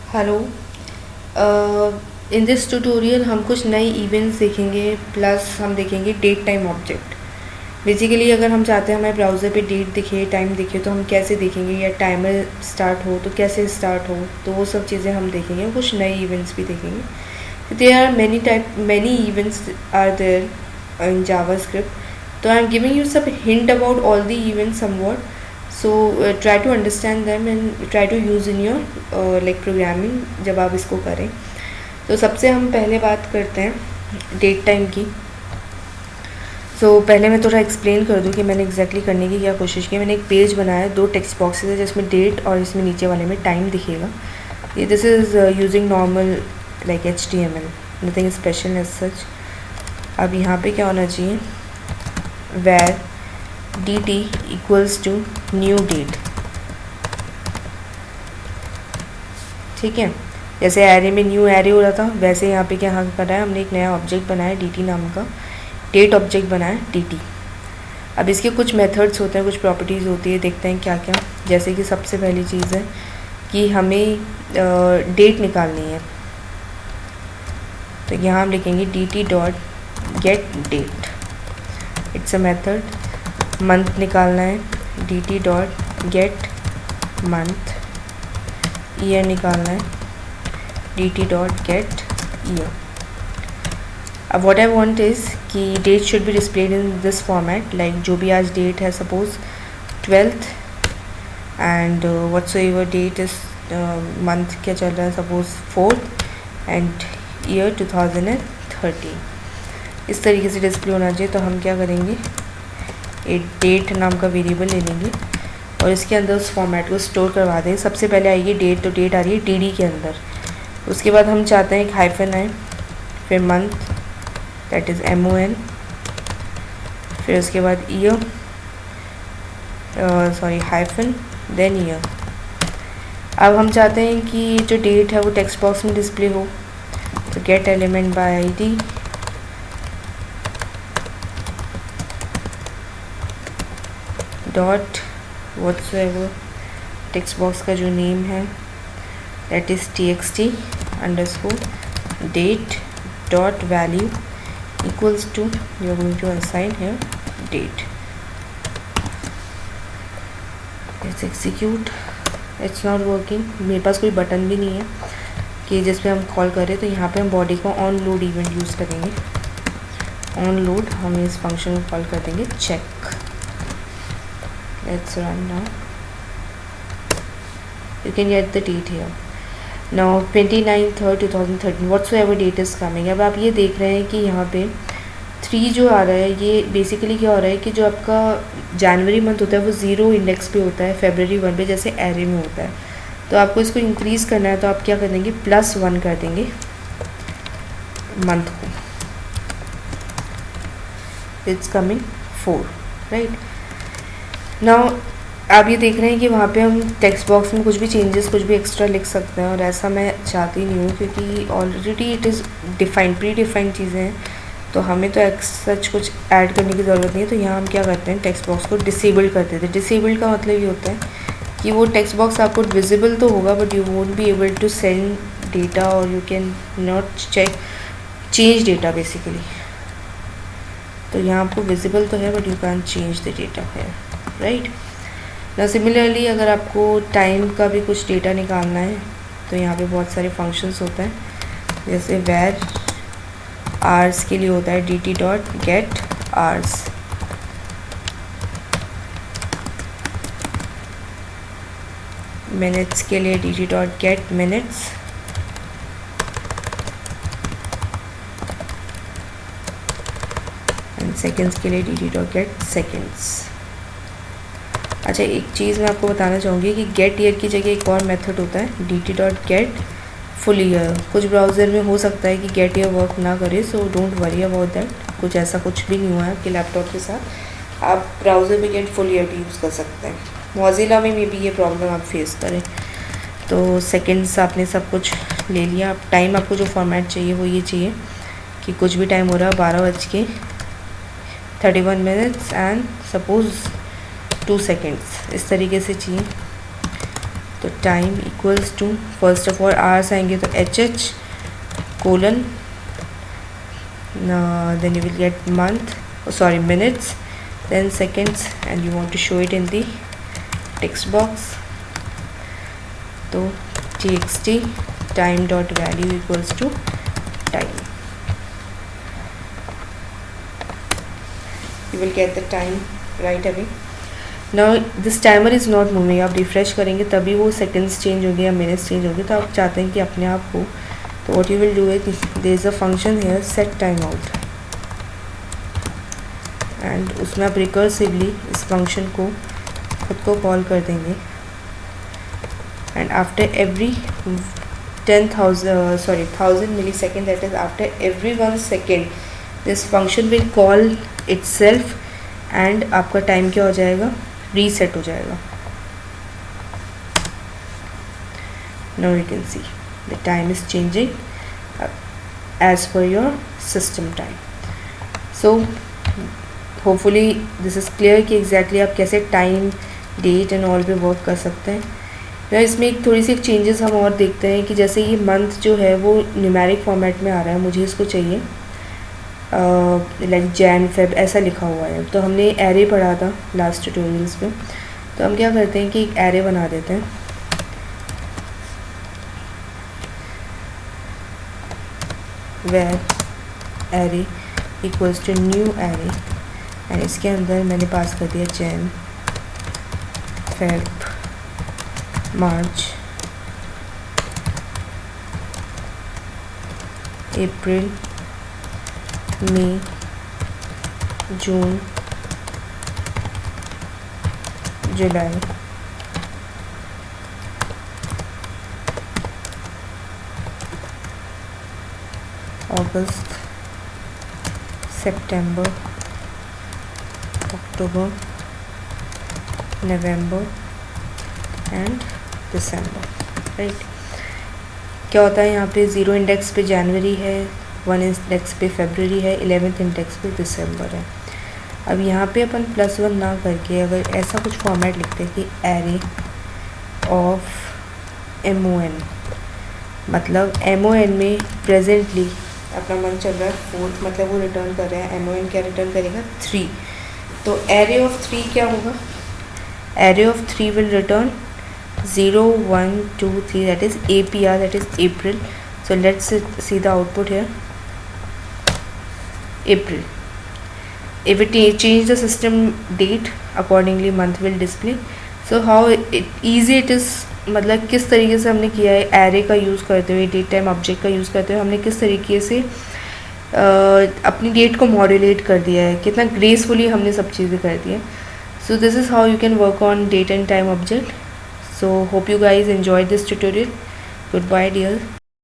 Hello. In this tutorial हम कुछ नए इवेंट्स देखेंगे, प्लस हम देखेंगे डेट टाइम ऑब्जेक्ट। बेसिकली अगर हम चाहते हैं हमारे ब्राउज़र पे डेट दिखे, टाइम दिखे, तो हम कैसे देखेंगे, या टाइमर स्टार्ट हो तो कैसे स्टार्ट हो, तो वो सब चीज़ें हम देखेंगे। कुछ नए इवेंट्स भी देखेंगे। There are many events are there in JavaScript. तो आई एम गिविंग यू सब hint about all the events somewhat, so try to understand them and try to use in your like programming जब आप इसको करें। तो सबसे हम पहले बात करते हैं डेट टाइम की। पहले मैं थोड़ा एक्सप्लेन कर दूँ कि मैंने एग्जैक्टली करने की क्या कोशिश की। मैंने एक पेज बनाया, 2 टेक्स्ट बॉक्सेस है जिसमें डेट और इसमें नीचे वाले में टाइम दिखेगा। ये this is using normal like HTML, nothing special as such. अब यहाँ पे क्या होना चाहिए, where dt equals to new date. ठीक है, जैसे एरे में न्यू एरे हो रहा था, वैसे यहाँ पे क्या कर रहा है, हमने एक नया ऑब्जेक्ट बनाया dt नाम का, डेट ऑब्जेक्ट बनाया dt। अब इसके कुछ मेथड्स होते हैं, कुछ प्रॉपर्टीज़ होती है, देखते हैं क्या क्या। जैसे कि सबसे पहली चीज़ है कि हमें डेट निकालनी है। तो यहाँ हम लिखेंगे dt dot get date, it's a method. Month निकालना है, dt dot get month. Year निकालना है, dt डॉट गेट ईयर। अब व्हाट आई वांट इज़ कि date should be displayed in this format, like जो भी आज डेट है, suppose 12th, and whatsoever date is month क्या चल रहा है, सपोज 4th, एंड ईयर 2013। इस तरीके से डिस्प्ले होना चाहिए। तो हम क्या करेंगे, एक डेट नाम का वेरिएबल ले लेंगे और इसके अंदर उस फॉर्मेट को स्टोर करवा देंगे। सबसे पहले आएगी डेट, तो डेट आ रही है डी के अंदर। उसके बाद हम चाहते हैं एक हाइफन आए, फिर मंथ दैट इज़ MON, फिर उसके बाद year, sorry hyphen, then year. अब हम चाहते हैं कि जो डेट है वो टेक्स्ट बॉक्स में डिस्प्ले हो, तो get element by ID dot whatsoever text box का जो नेम है that is txt underscore date dot value equals to, you are going to assign here date. Let's execute. It's not working, मेरे पास कोई button भी नहीं है कि जिस पे हम कॉल करें। तो यहाँ पे हम बॉडी को ऑन लोड इवेंट यूज़ करेंगे। ऑन लोड हम इस फंक्शन को कॉल कर देंगे check. Let's run now. You can get the date here. Now 29/3/2013 whatsoever date is coming। अब आप ये देख रहे हैं कि यहाँ पे 3 जो आ रहा है, ये बेसिकली क्या हो रहा है कि जो आपका जनवरी मंथ होता है वो 0 इंडेक्स पे होता है, February 1 पे जैसे एरे में होता है। तो आपको इसको इंक्रीज़ करना है, तो आप क्या कर देंगे, +1 कर देंगे मंथ को। It's coming 4, right. नाउ आप ये देख रहे हैं कि वहाँ पे हम टेक्स्ट बॉक्स में कुछ भी चेंजेस, कुछ भी एक्स्ट्रा लिख सकते हैं, और ऐसा मैं चाहती नहीं हूँ क्योंकि already it is defined, pre defined चीज़ें हैं, तो हमें तो सच कुछ ऐड करने की ज़रूरत नहीं है। तो यहाँ हम क्या करते हैं, टेक्स्ट बॉक्स को डिसेबल कर देते हैं। डिसेबल का मतलब ये होता है कि वो टेक्स्ट बॉक्स आपको विजिबल तो होगा but you won't be able to send data, और you can not change data basically. तो यहाँ आपको विजिबल तो है but you can change the data है, राइट ना। सिमिलरली अगर आपको टाइम का भी कुछ डेटा निकालना है तो यहाँ पे बहुत सारे फंक्शंस होते हैं, जैसे वेर आवर्स के लिए होता है dt dot gate hours. Minutes के लिए dt dot gate minutes. And seconds के लिए dt डॉट गेट सेकेंड्स। अच्छा, एक चीज़ मैं आपको बताना चाहूँगी कि गेट ईयर की जगह एक और मेथड होता है dt dot get full year. कुछ ब्राउज़र में हो सकता है कि गेट ईयर वर्क ना करे, so don't worry about that. कुछ ऐसा कुछ भी नहीं हुआ है आपके लैपटॉप के साथ, आप ब्राउज़र में गेट फुल ईयर भी यूज़ कर सकते हैं। मोज़िला में भी ये प्रॉब्लम आप फेस करें। तो सेकेंड्स आपने सब कुछ ले लिया। अब टाइम आपको जो फॉर्मेट चाहिए वो ये चाहिए कि कुछ भी टाइम हो रहा है 12:31 एंड सपोज़ 2 सेकेंड्स, इस तरीके से चाहिए। तो time equals to, first of all hours आएंगे तो HH colon, then you will get month, sorry minutes, then seconds, and you want to show it in the text box. तो txt time dot value equals to time. You will get the time right away. Now this timer is not moving. आप refresh करेंगे तभी वो seconds change होंगे या minutes change होंगे, तो आप चाहते हैं कि अपने आप हो, तो what you will do is there is a function here set timeout, and उसमें आप रिकर्सिवली इस फंक्शन को खुद को कॉल कर देंगे, and after every 1000 millisecond, that is after every 1 second, this function will call itself, and आपका time क्या हो जाएगा, रीसेट हो जाएगा. Now you can see the time is changing as per your system time. So hopefully this is clear कि exactly आप कैसे time, date and all पे वर्क कर सकते हैं. ना इसमें एक थोड़ी सी एक चेंजेस हम और देखते हैं कि जैसे ये मंथ जो है वो न्यूमेरिक फॉर्मेट में आ रहा है, मुझे इसको चाहिए लाइक जैन फेब ऐसा लिखा हुआ है. तो हमने एरे पढ़ा था लास्ट ट्यूटोरियल्स में, तो हम क्या करते हैं कि एक एरे बना देते हैं. where array equals to new array, and इसके अंदर मैंने पास कर दिया Jan Feb March April May June July August September October November and December. Right, क्या होता है यहाँ पे 0 इंडेक्स पे जनवरी है, 1 इंडेक्स पे फरवरी है, 11th इंडेक्स पे दिसंबर है. अब यहाँ पे अपन +1 ना करके अगर ऐसा कुछ फॉर्मेट लिखते हैं कि एरे ऑफ MON, मतलब MON में प्रेजेंटली अपना मन चल रहा है 4th, मतलब वो रिटर्न कर रहे हैं. MON क्या रिटर्न करेगा, 3. तो एरे ऑफ 3 क्या होगा, array of 3 will return 0 1 2 3, that is APR, that is April. So let's see the output here. April. If we change the system date, accordingly month will display. So how easy it is, मतलब किस तरीके से हमने किया है array का use करते हुए, डेट टाइम ऑब्जेक्ट का यूज़ करते हुए हमने किस तरीके से अपनी डेट को मॉड्यूलेट कर दिया है, कितना ग्रेसफुली हमने सब चीज़ें कर दी है. So this is how you can work on date and time object. So hope you guys enjoy this tutorial. Good bye dear.